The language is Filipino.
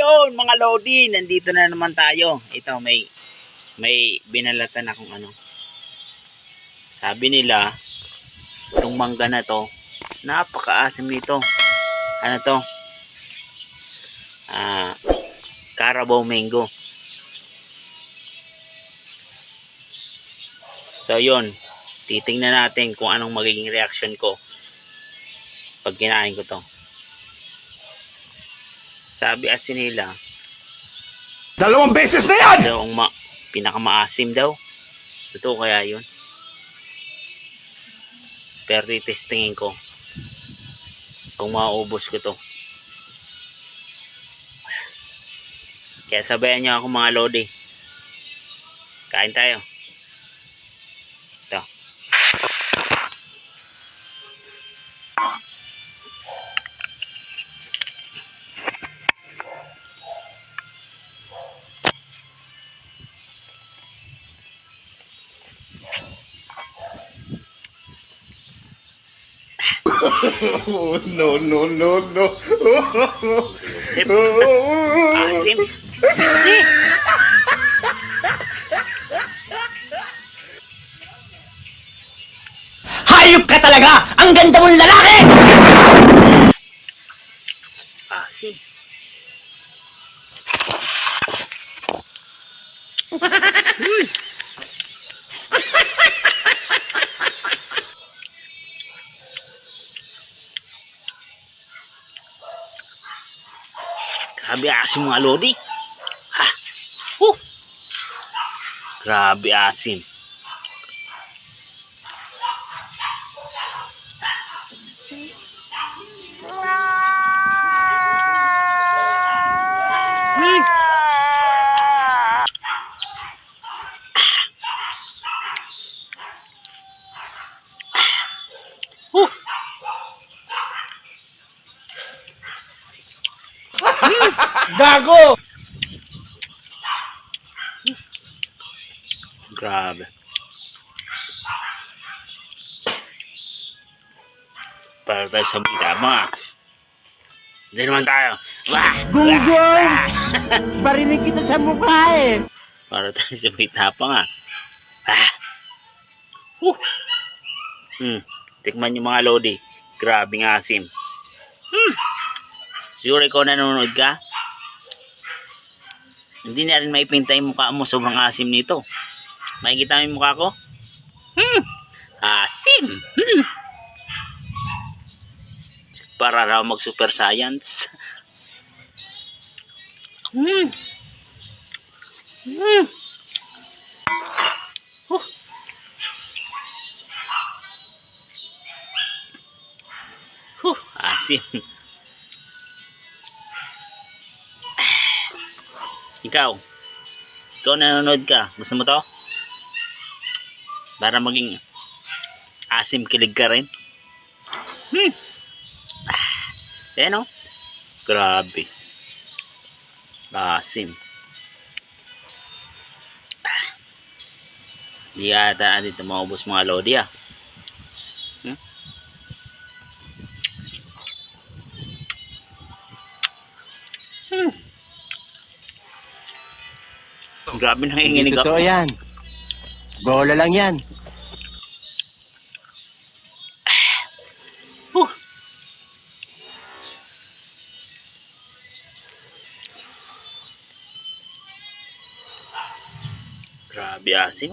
Ayun, mga Lodi, nandito na naman tayo. Ito, may binalatan akong ano. Sabi nila, itong mangga na to, napakaasim nito. Ano to? Carabao mango. So, yun. Titingnan natin kung anong magiging reaction ko pag kinain ko to. Sabi asin nila, 2 beses na yan! daw ang pinakamaasim daw. Totoo kaya yun? Pero titestingin ko kung mauubos ko to. Kaya sabayan nyo ako mga Lodi. Kain tayo. Ito. No. Sip. Asim. Hayop ka talaga! Ang ganda mong lalaki! Asim. Grabe asim mga Lodi. Ha. Grabe asim. Gago! Grabe. Para tayo sa bitama. Diyan naman tayo. Gunggol! Barinig kita sa mukha eh! Para tayo sa bitapa nga. Tikman nyo mga Lodi. Grabe nga asim. Siguro ikaw nanonood ka? Hindi na rin maipinta yung mukha mo. Sobrang asim nito. Makikita mo yung mukha ko? Asim! Para raw mag super science. Asim. Ikaw nanonood ka. Gusto mo to? Para maging asim kilig ka rin. Ayan o. Grabe. Asim. Hindi ata dito maubos mga Lodi ah. Grabe nanginginig ako. Totoo yan. Bola lang yan. Grabe asim.